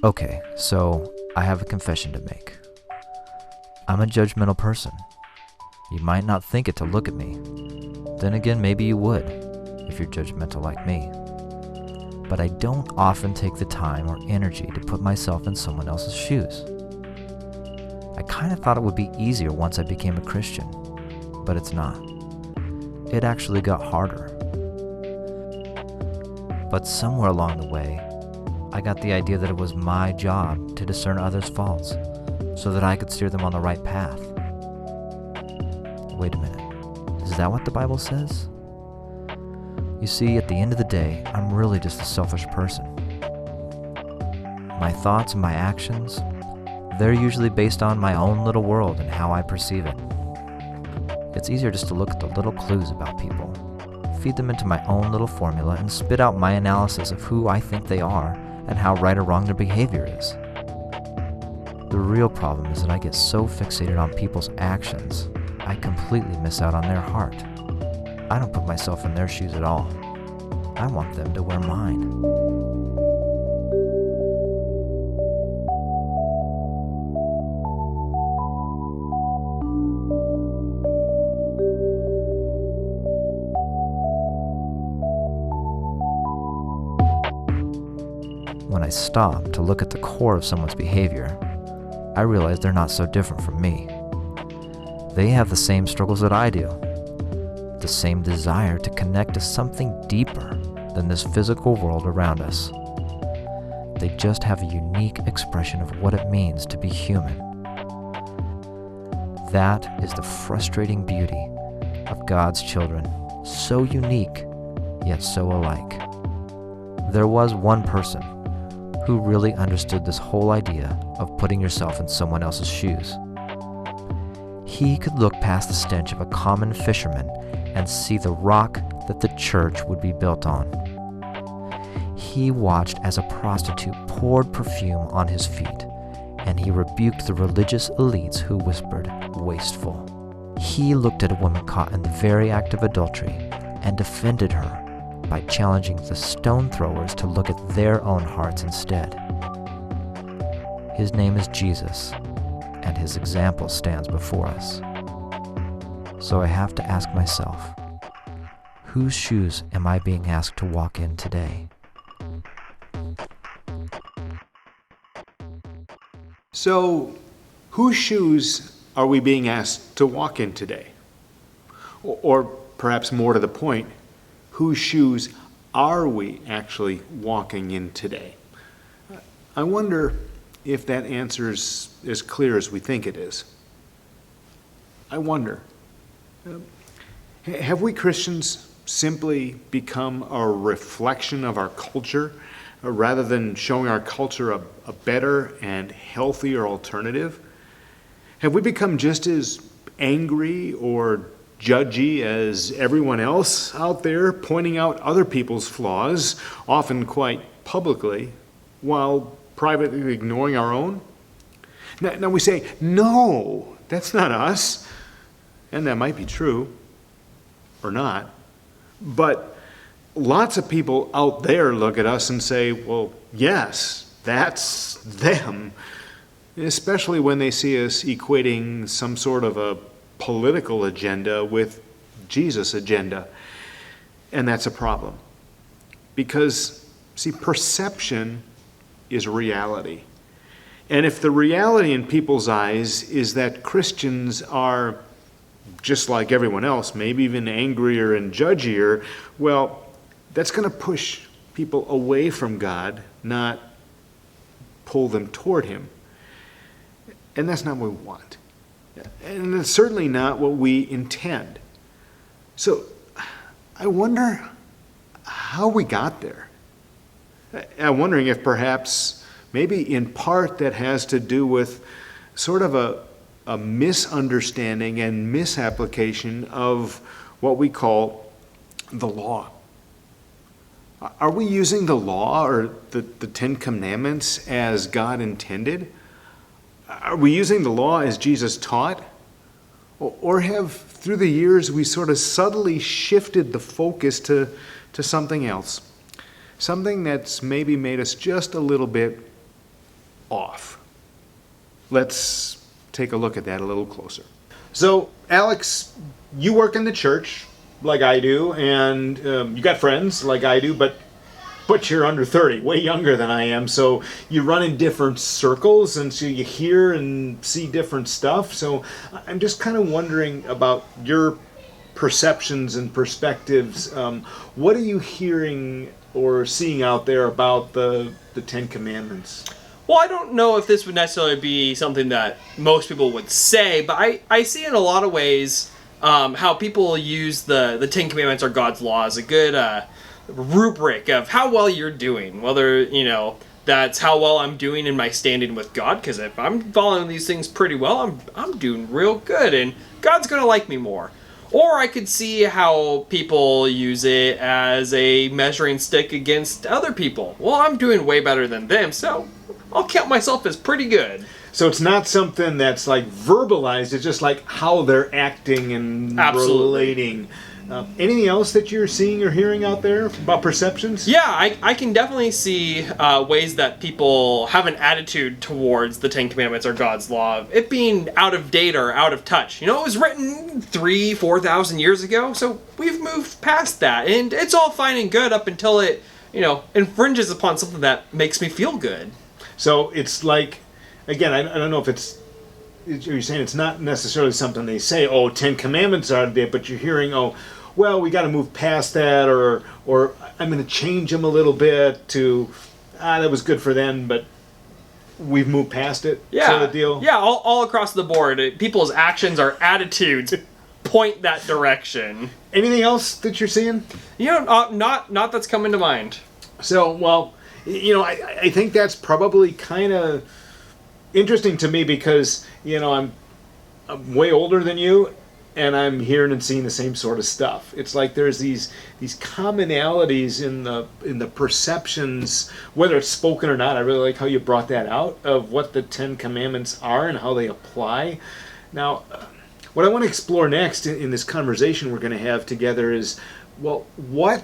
Okay, so I have a confession to make. I'm a judgmental person. You might not think it to look at me. Then again, maybe you would, if you're judgmental like me. But I don't often take the time or energy to put myself in someone else's shoes. I kind of thought it would be easier once I became a Christian, but it's not. It actually got harder. But somewhere along the way, I got the idea that it was my job to discern others' faults so that I could steer them on the right path. Wait a minute, is that what the Bible says? You see, at the end of the day, I'm really just a selfish person. My thoughts and my actions, they're usually based on my own little world and how I perceive it. It's easier just to look at the little clues about people, feed them into my own little formula, and spit out my analysis of who I think they are and how right or wrong their behavior is. The real problem is that I get so fixated on people's actions, I completely miss out on their heart. I don't put myself in their shoes at all. I want them to wear mine. When I stop to look at the core of someone's behavior, I realize they're not so different from me. They have the same struggles that I do, the same desire to connect to something deeper than this physical world around us. They just have a unique expression of what it means to be human. That is the frustrating beauty of God's children, so unique, yet so alike. There was one person who really understood this whole idea of putting yourself in someone else's shoes. He could look past the stench of a common fisherman and see the rock that the church would be built on. He watched as a prostitute poured perfume on his feet, and he rebuked the religious elites who whispered, "Wasteful." He looked at a woman caught in the very act of adultery and defended her by challenging the stone throwers to look at their own hearts instead. His name is Jesus, and his example stands before us. So I have to ask myself, whose shoes am I being asked to walk in today? So, whose shoes are we being asked to walk in today? Or perhaps more to the point, whose shoes are we actually walking in today? I wonder if that answer is as clear as we think it is. I wonder, have we Christians simply become a reflection of our culture rather than showing our culture a better and healthier alternative? Have we become just as angry or judgy as everyone else out there, pointing out other people's flaws, often quite publicly, while privately ignoring our own? Now we say, no, that's not us. And that might be true, or not. But lots of people out there look at us and say, well, yes, that's them. Especially when they see us equating some sort of a political agenda with Jesus' agenda. And that's a problem. Because, see, perception is reality. And if the reality in people's eyes is that Christians are just like everyone else, maybe even angrier and judgier, well, that's going to push people away from God, not pull them toward Him. And that's not what we want. And it's certainly not what we intend. So I wonder how we got there. I'm wondering if perhaps, maybe in part, that has to do with sort of a misunderstanding and misapplication of what we call the law. Are we using the law or the Ten Commandments as God intended? Are we using the law as Jesus taught? Or have, through the years, we sort of subtly shifted the focus to something else? Something that's maybe made us just a little bit off? Let's take a look at that a little closer. So, Alex, you work in the church like I do, and you got friends like I do, but you're under 30, way younger than I am, so you run in different circles, and so you hear and see different stuff. So I'm just kind of wondering about your perceptions and perspectives. What are you hearing or seeing out there about the Ten Commandments? Well, I don't know if this would necessarily be something that most people would say, but I see in a lot of ways how people use the Ten Commandments or God's law as a good rubric of how well you're doing, whether that's how well I'm doing in my standing with God, because if I'm following these things pretty well, I'm doing real good and God's gonna like me more. Or I could see how people use it as a measuring stick against other people. Well, I'm doing way better than them, so I'll count myself as pretty good. So it's not something that's like verbalized, it's just like how they're acting and Absolutely. relating. Anything else that you're seeing or hearing out there about perceptions? Yeah, I can definitely see ways that people have an attitude towards the Ten Commandments or God's law, it being out of date or out of touch. It was written 3,000-4,000 years ago, so we've moved past that, and it's all fine and good up until it, infringes upon something that makes me feel good. So it's like, again, I don't know if you're saying it's not necessarily something they say, 10 Commandments are there, but you're hearing, well, we got to move past that, or I'm going to change them a little bit to, that was good for them, but we've moved past it, sort of deal. Yeah, all across the board, people's actions or attitudes point that direction. Anything else that you're seeing? Not that's coming to mind. So, well, I think that's probably kind of interesting to me because, I'm way older than you, and I'm hearing and seeing the same sort of stuff. It's like there's these commonalities in the perceptions, whether it's spoken or not. I really like how you brought that out, of what the Ten Commandments are and how they apply. Now, what I want to explore next in this conversation we're going to have together is, well, what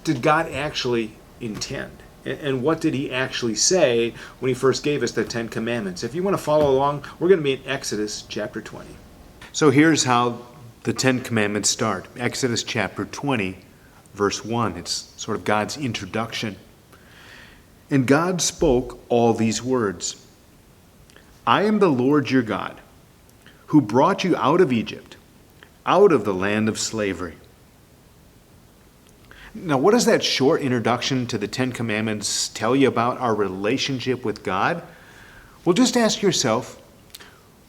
did God actually intend? And what did he actually say when he first gave us the Ten Commandments? If you want to follow along, we're going to be in Exodus chapter 20. So here's how the Ten Commandments start. Exodus chapter 20, verse 1. It's sort of God's introduction. And God spoke all these words. I am the Lord your God, who brought you out of Egypt, out of the land of slavery. Now, what does that short introduction to the Ten Commandments tell you about our relationship with God? Well, just ask yourself,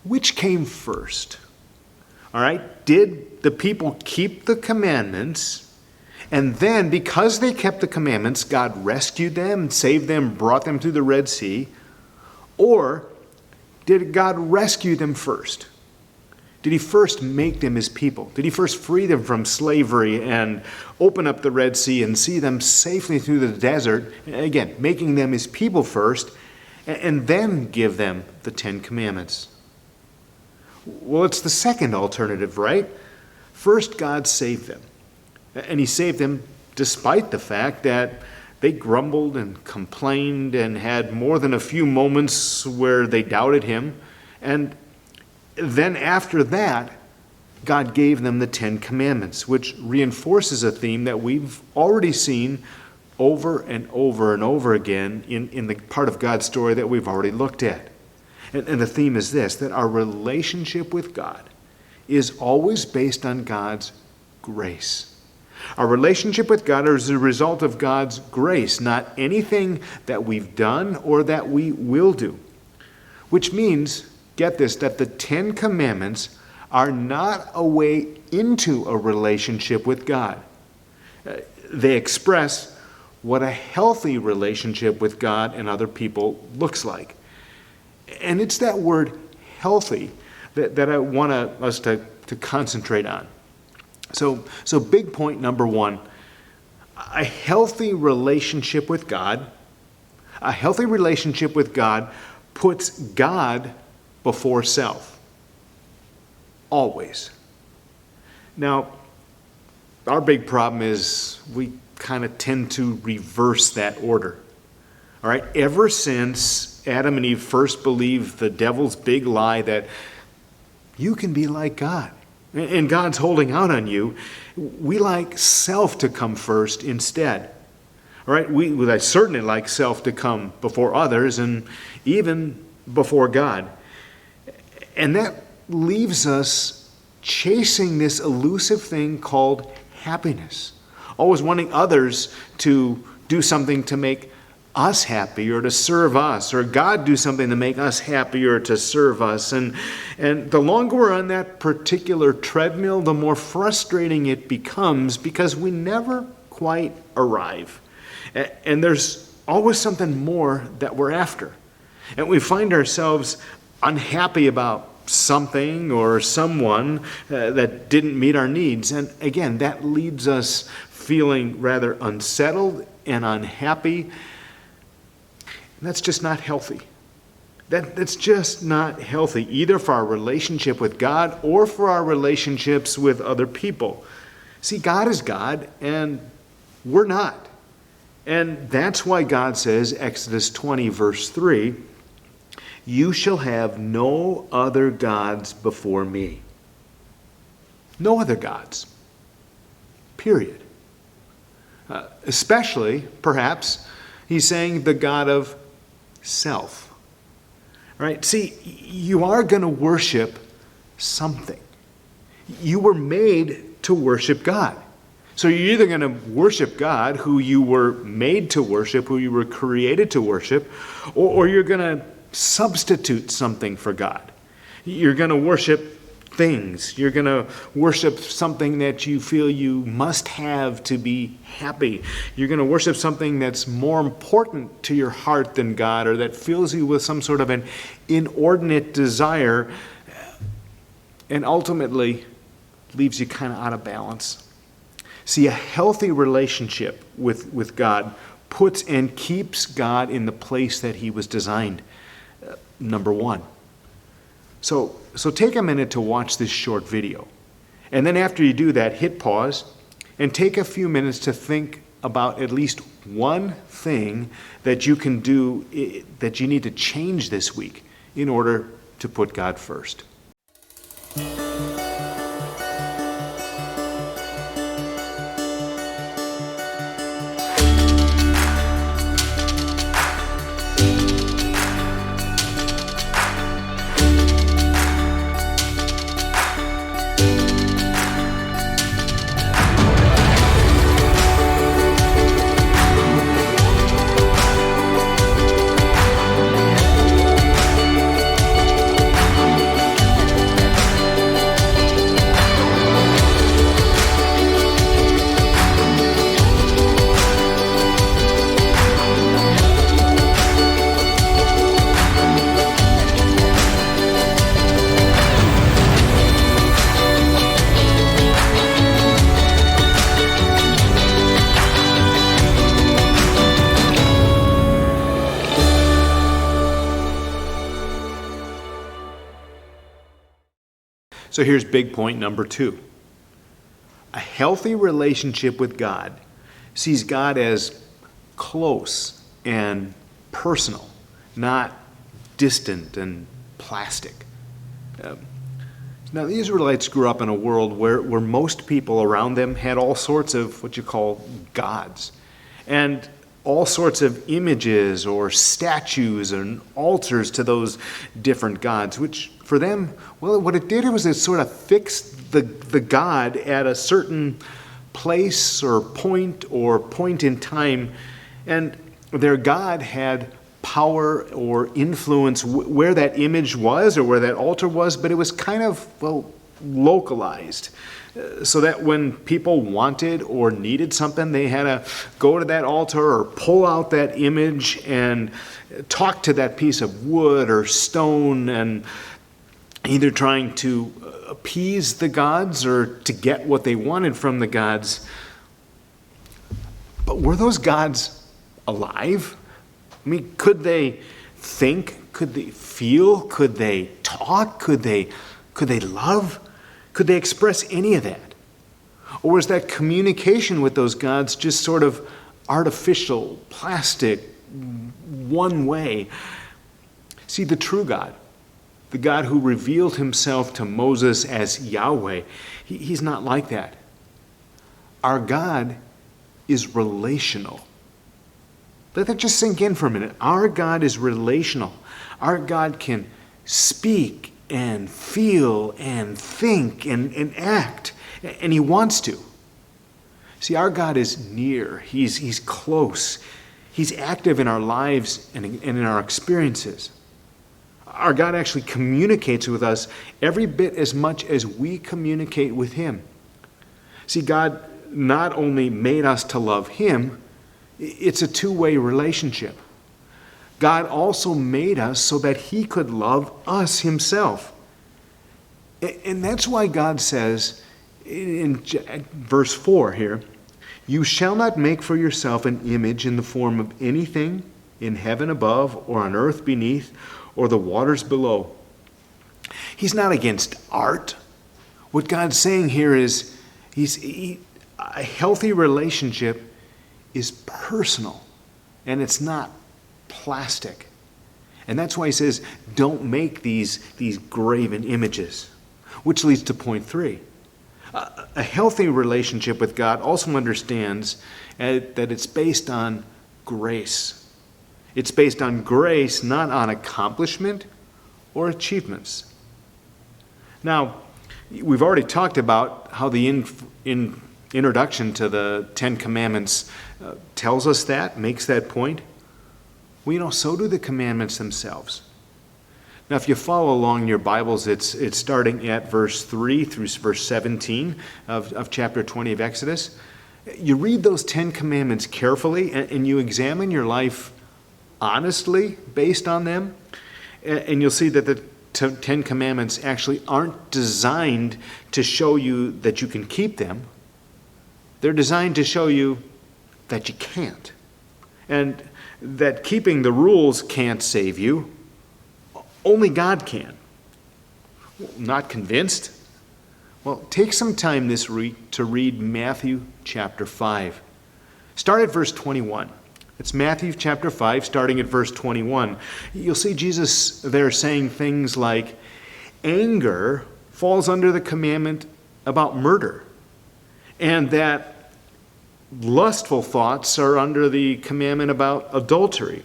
which came first? All right, did the people keep the commandments, and then because they kept the commandments, God rescued them, saved them, brought them through the Red Sea? Or did God rescue them first? Did he first make them his people? Did he first free them from slavery and open up the Red Sea and see them safely through the desert, again, making them his people first, and then give them the Ten Commandments? Well, it's the second alternative, right? First, God saved them. And he saved them despite the fact that they grumbled and complained and had more than a few moments where they doubted him. And then after that, God gave them the Ten Commandments, which reinforces a theme that we've already seen over and over and over again in the part of God's story that we've already looked at. And the theme is this, that our relationship with God is always based on God's grace. Our relationship with God is a result of God's grace, not anything that we've done or that we will do. Which means, get this, that the Ten Commandments are not a way into a relationship with God. They express what a healthy relationship with God and other people looks like. And it's that word healthy that I want us to concentrate on. So big point number one, a healthy relationship with God. A healthy relationship with God puts God before self. Always. Now, our big problem is we kind of tend to reverse that order. All right? Ever since Adam and Eve first believed the devil's big lie that you can be like God, and God's holding out on you, we like self to come first instead. All right, I certainly like self to come before others and even before God. And that leaves us chasing this elusive thing called happiness, always wanting others to do something to make us happy or to serve us, or God do something to make us happy or to serve us. And the longer we're on that particular treadmill, the more frustrating it becomes because we never quite arrive. And there's always something more that we're after. And we find ourselves unhappy about something or someone that didn't meet our needs. And again, that leaves us feeling rather unsettled and unhappy. That's just not healthy. That's just not healthy, either for our relationship with God or for our relationships with other people. See, God is God, and we're not. And that's why God says, Exodus 20, verse 3, "You shall have no other gods before me." No other gods. Period. Especially, perhaps, he's saying the God of self. Right? See, you are going to worship something. You were made to worship God. So you're either going to worship God, who you were made to worship, who you were created to worship, or you're going to substitute something for God. You're going to worship things. You're going to worship something that you feel you must have to be happy. You're going to worship something that's more important to your heart than God, or that fills you with some sort of an inordinate desire, and ultimately leaves you kind of out of balance. See, a healthy relationship with God puts and keeps God in the place that he was designed. Number one. So take a minute to watch this short video. And then after you do that, hit pause and take a few minutes to think about at least one thing that you can do, that you need to change this week in order to put God first. So here's big point number 2. A healthy relationship with God sees God as close and personal, not distant and plastic. Now, the Israelites grew up in a world where most people around them had all sorts of what you call gods, and all sorts of images or statues and altars to those different gods, which for them, well, what it did was it sort of fixed the god at a certain place or point in time, and their god had power or influence where that image was or where that altar was, but it was kind of, well, localized. So that when people wanted or needed something, they had to go to that altar or pull out that image and talk to that piece of wood or stone, and either trying to appease the gods or to get what they wanted from the gods. But were those gods alive? I mean, could they think? Could they feel? Could they talk? Could they love? Could they express any of that? Or was that communication with those gods just sort of artificial, plastic, one way? See, the true God, the God who revealed himself to Moses as Yahweh, he's not like that. Our God is relational. Let that just sink in for a minute. Our God is relational. Our God can speak and feel and think and act, and he wants to. See, our God is near. He's close. He's active in our lives and in our experiences. Our God actually communicates with us every bit as much as we communicate with him. See, God not only made us to love him, it's a two-way relationship. God also made us so that he could love us himself. And that's why God says in verse 4 here, "You shall not make for yourself an image in the form of anything in heaven above or on earth beneath or the waters below." He's not against art. What God's saying here is a healthy relationship is personal, and it's not plastic. And that's why he says, don't make these graven images. Which leads to point 3. A healthy relationship with God also understands that it's based on grace. It's based on grace, not on accomplishment or achievements. Now, we've already talked about how the introduction to the Ten Commandments tells us that, makes that point. Well, so do the commandments themselves. Now, if you follow along in your Bibles, it's starting at verse 3 through verse 17 of chapter 20 of Exodus. You read those 10 commandments carefully, and you examine your life honestly based on them, and you'll see that the 10 commandments actually aren't designed to show you that you can keep them. They're designed to show you that you can't, and that keeping the rules can't save you. Only God can. Not convinced? Well, take some time this week to read Matthew chapter 5. Start at verse 21. It's Matthew chapter 5, starting at verse 21. You'll see Jesus there saying things like, anger falls under the commandment about murder, and that lustful thoughts are under the commandment about adultery.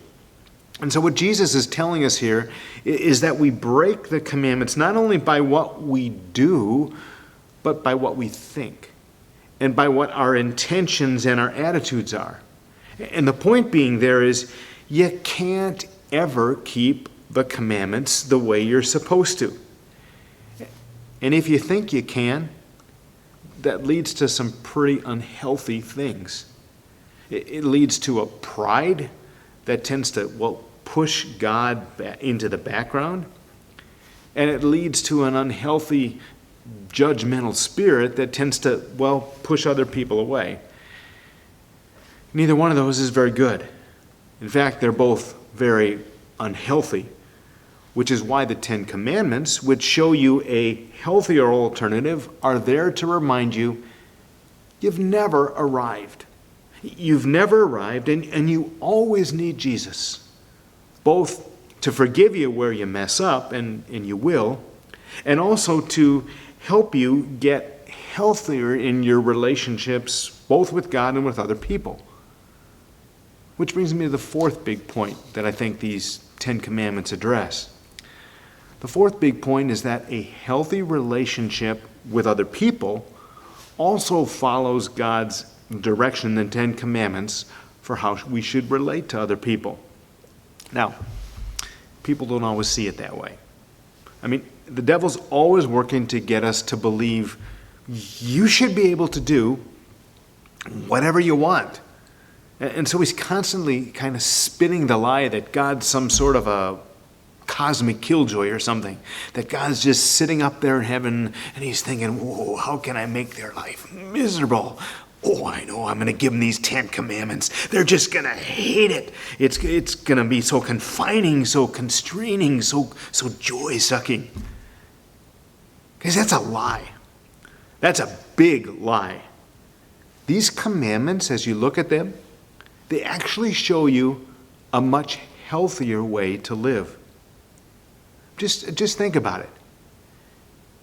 And so what Jesus is telling us here is that we break the commandments not only by what we do, but by what we think, and by what our intentions and our attitudes are. And the point being there is, you can't ever keep the commandments the way you're supposed to. And if you think you can, that leads to some pretty unhealthy things. It leads to a pride that tends to, push God into the background. And it leads to an unhealthy judgmental spirit that tends to, push other people away. Neither one of those is very good. In fact, they're both very unhealthy, which is why the 10 Commandments, which show you a healthier alternative, are there to remind you you've never arrived. You've never arrived, and you always need Jesus, both to forgive you where you mess up, and you will, and also to help you get healthier in your relationships, both with God and with other people. Which brings me to the fourth big point that I think these 10 Commandments address. The fourth big point is that a healthy relationship with other people also follows God's direction in the 10 Commandments for how we should relate to other people. Now, people don't always see it that way. I mean, the devil's always working to get us to believe you should be able to do whatever you want. And so he's constantly kind of spinning the lie that God's some sort of a cosmic killjoy or something, that God's just sitting up there in heaven and he's thinking, whoa, how can I make their life miserable? Oh, I know, I'm going to give them these 10 Commandments. They're just going to hate it. It's going to be so confining, so constraining, so joy-sucking. Because that's a lie. That's a big lie. These commandments, as you look at them, they actually show you a much healthier way to live. Just think about it.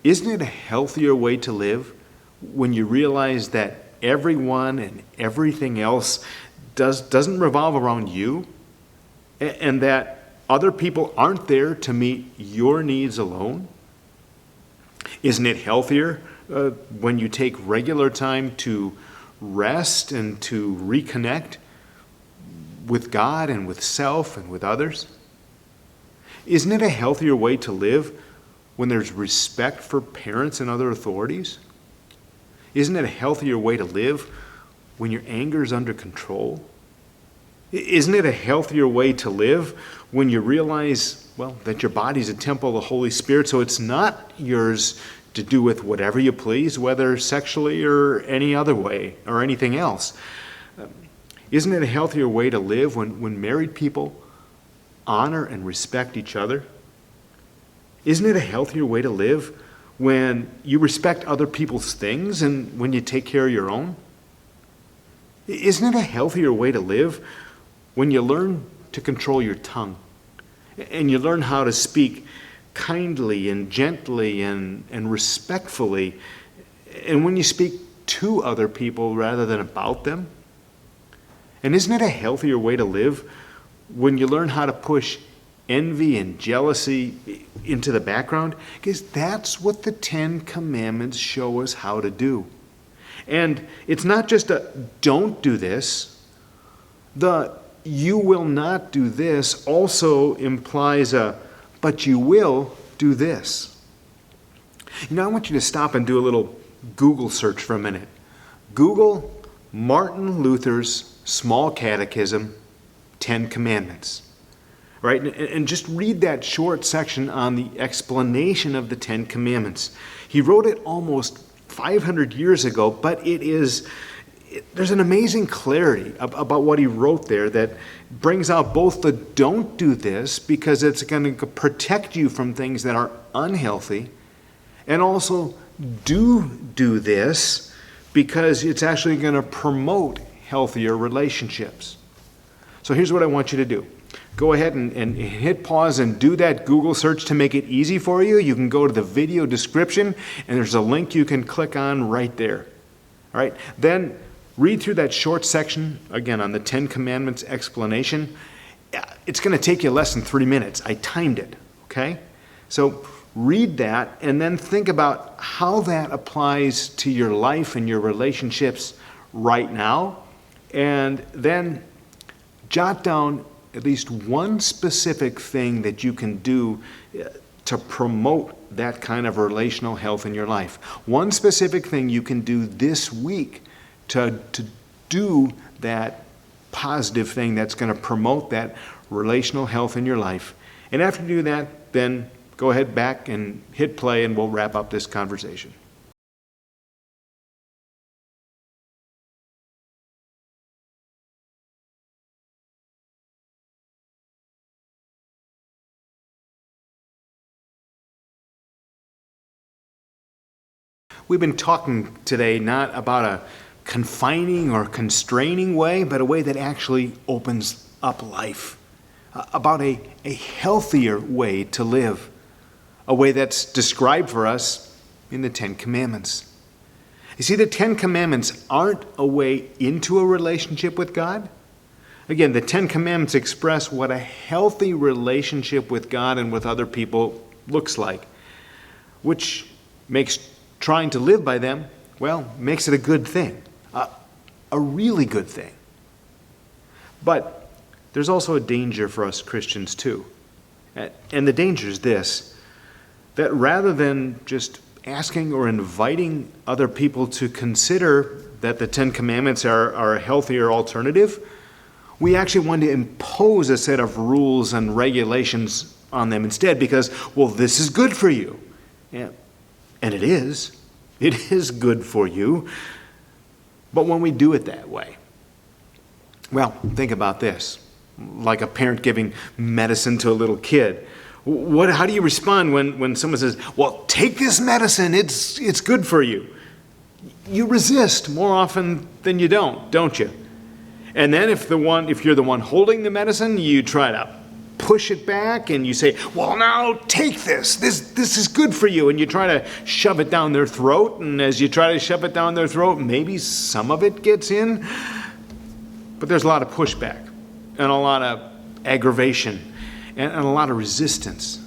Isn't it a healthier way to live when you realize that everyone and everything else doesn't revolve around you, and that other people aren't there to meet your needs alone? Isn't it healthier when you take regular time to rest and to reconnect with God and with self and with others? Isn't it a healthier way to live when there's respect for parents and other authorities? Isn't it a healthier way to live when your anger is under control? Isn't it a healthier way to live when you realize, well, that your body's a temple of the Holy Spirit, so it's not yours to do with whatever you please, whether sexually or any other way or anything else? Isn't it a healthier way to live when married people honor and respect each other? Isn't it a healthier way to live when you respect other people's things and when you take care of your own? Isn't it a healthier way to live when you learn to control your tongue and you learn how to speak kindly and gently and respectfully, and when you speak to other people rather than about them? And isn't it a healthier way to live when you learn how to push envy and jealousy into the background? Because that's what the Ten Commandments show us how to do. And it's not just a don't do this. The you will not do this also implies a but you will do this. I want you to stop and do a little Google search for a minute. Google Martin Luther's Small Catechism, 10 Commandments. Right? And just read that short section on the explanation of the 10 Commandments. He wrote it almost 500 years ago, but there's an amazing clarity about what he wrote there that brings out both the don't do this, because it's going to protect you from things that are unhealthy, and also do this because it's actually going to promote healthier relationships. So here's what I want you to do. Go ahead and hit pause and do that Google search to make it easy for you. You can go to the video description, and there's a link you can click on right there. All right? Then read through that short section, again, on the 10 Commandments explanation. It's going to take you less than 3 minutes. I timed it, okay? So read that, and then think about how that applies to your life and your relationships right now. And then jot down at least one specific thing that you can do to promote that kind of relational health in your life. One specific thing you can do this week to do that positive thing that's going to promote that relational health in your life. And after you do that, then go ahead back and hit play, and we'll wrap up this conversation. We've been talking today not about a confining or constraining way, but a way that actually opens up life, about a healthier way to live, a way that's described for us in the 10 Commandments. You see, the 10 Commandments aren't a way into a relationship with God. Again, the 10 Commandments express what a healthy relationship with God and with other people looks like, which makes trying to live by them, well, makes it a good thing, a really good thing. But there's also a danger for us Christians too. And the danger is this, that rather than just asking or inviting other people to consider that the 10 Commandments are a healthier alternative, we actually want to impose a set of rules and regulations on them instead because, well, this is good for you. And it is. It is good for you. But when we do it that way, well, think about this. Like a parent giving medicine to a little kid. How do you respond when someone says, well, take this medicine, it's good for you? You resist more often than you don't you? And then if you're the one holding the medicine, you try to push it back and you say, well, now take this. This is good for you. And you try to shove it down their throat. And as you try to shove it down their throat, maybe some of it gets in. But there's a lot of pushback and a lot of aggravation and a lot of resistance.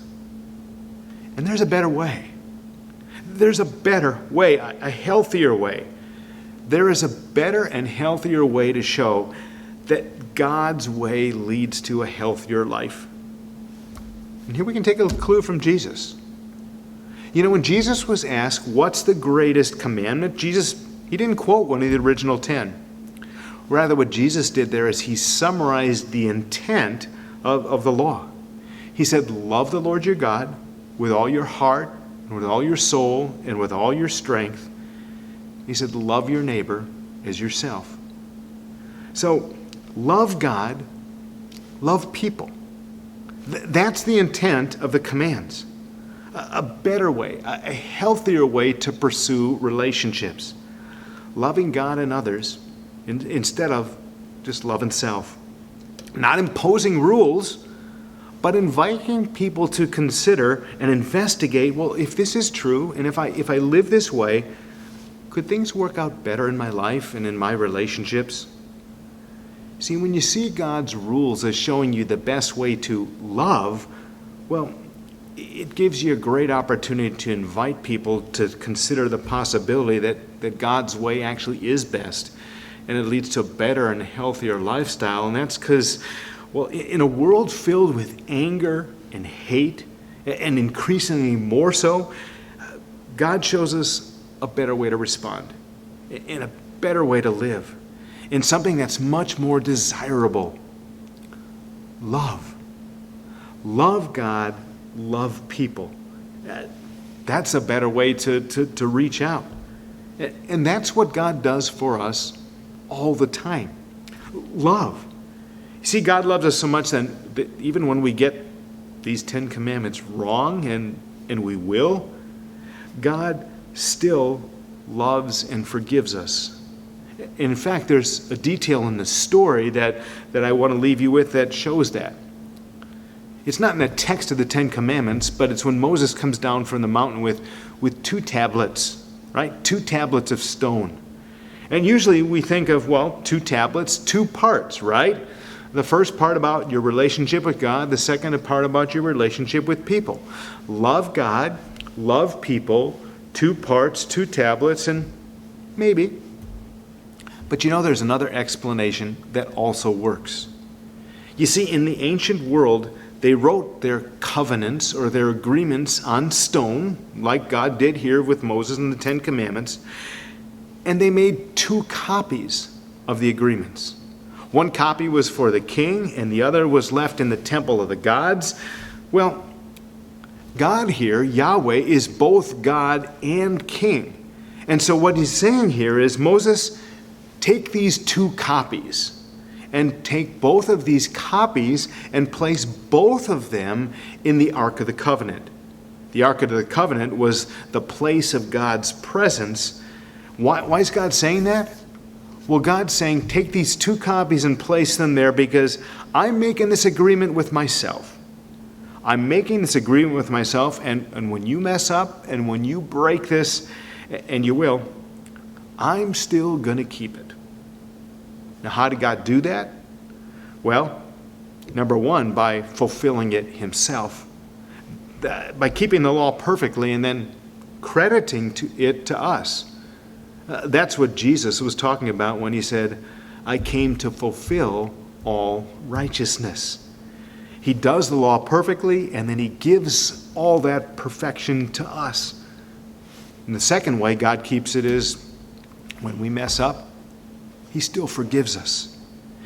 And there's a better way. There's a better way, a healthier way. There is a better and healthier way to show that God's way leads to a healthier life. And here we can take a clue from Jesus. You know, when Jesus was asked, what's the greatest commandment? He didn't quote one of the original 10. Rather, what Jesus did there is he summarized the intent of the law. He said, love the Lord your God with all your heart, and with all your soul, and with all your strength. He said, love your neighbor as yourself. So, love God, love people. That's the intent of the commands. A better way, a healthier way to pursue relationships. Loving God and others instead of just loving self. Not imposing rules, but inviting people to consider and investigate, well, if this is true, and if I live this way, could things work out better in my life and in my relationships? See, when you see God's rules as showing you the best way to love, well, it gives you a great opportunity to invite people to consider the possibility that God's way actually is best, and it leads to a better and healthier lifestyle. And that's because, well, in a world filled with anger and hate, and increasingly more so, God shows us a better way to respond, and a better way to live, in something that's much more desirable. Love. Love God, love people. That's a better way to reach out. And that's what God does for us all the time. Love. You see, God loves us so much that even when we get these 10 commandments wrong, and we will, God still loves and forgives us. In fact, there's a detail in the story that I want to leave you with that shows that. It's not in the text of the 10 Commandments, but it's when Moses comes down from the mountain with 2 tablets, right? 2 tablets of stone. And usually we think of, well, 2 tablets, 2 parts, right? The first part about your relationship with God, the second part about your relationship with people. Love God, love people, 2 parts, 2 tablets, and maybe. But you know, there's another explanation that also works. You see, in the ancient world, they wrote their covenants or their agreements on stone, like God did here with Moses and the 10 Commandments, and they made 2 copies of the agreements. One copy was for the king, and the other was left in the temple of the gods. Well, God here, Yahweh, is both God and king. And so what he's saying here is, Moses, take these 2 copies and take both of these copies and place both of them in the Ark of the Covenant. The Ark of the Covenant was the place of God's presence. Why is God saying that? Well, God's saying, take these 2 copies and place them there because I'm making this agreement with myself. I'm making this agreement with myself, and when you mess up and when you break this, and you will, I'm still going to keep it. Now, how did God do that? Well, number 1, by fulfilling it himself, by keeping the law perfectly and then crediting it to us. That's what Jesus was talking about when he said, I came to fulfill all righteousness. He does the law perfectly, and then he gives all that perfection to us. And the second way God keeps it is when we mess up, he still forgives us.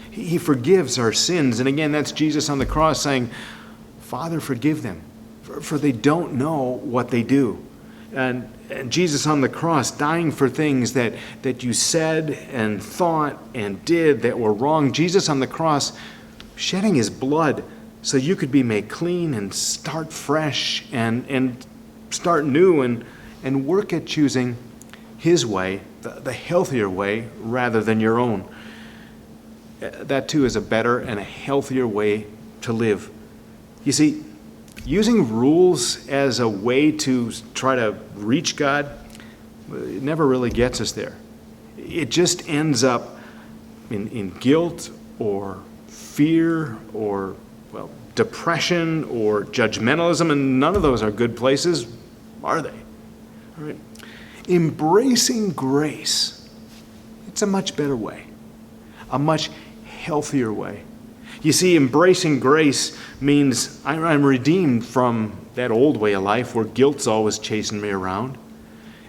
He forgives our sins. And again, that's Jesus on the cross saying, Father, forgive them, for they don't know what they do. And Jesus on the cross dying for things that you said and thought and did that were wrong. Jesus on the cross shedding his blood so you could be made clean and start fresh and start new and work at choosing his way, the healthier way, rather than your own. That too is a better and a healthier way to live. You see, using rules as a way to try to reach God, it never really gets us there. It just ends up in guilt or fear or, well, depression or judgmentalism, and none of those are good places, are they? All right. Embracing grace, it's a much better way, a much healthier way. You see, embracing grace means I'm redeemed from that old way of life where guilt's always chasing me around.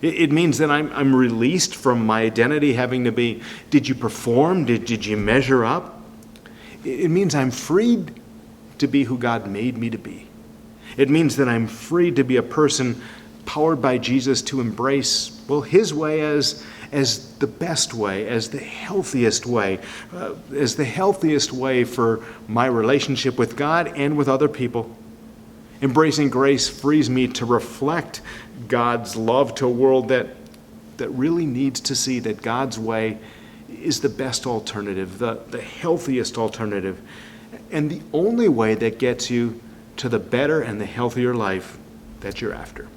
It means that I'm released from my identity having to be, did you perform? Did you measure up? It means I'm freed to be who God made me to be. It means that I'm free to be a person powered by Jesus to embrace, well, his way as the best way, as the healthiest way for my relationship with God and with other people. Embracing grace frees me to reflect God's love to a world that really needs to see that God's way is the best alternative, the healthiest alternative, and the only way that gets you to the better and the healthier life that you're after.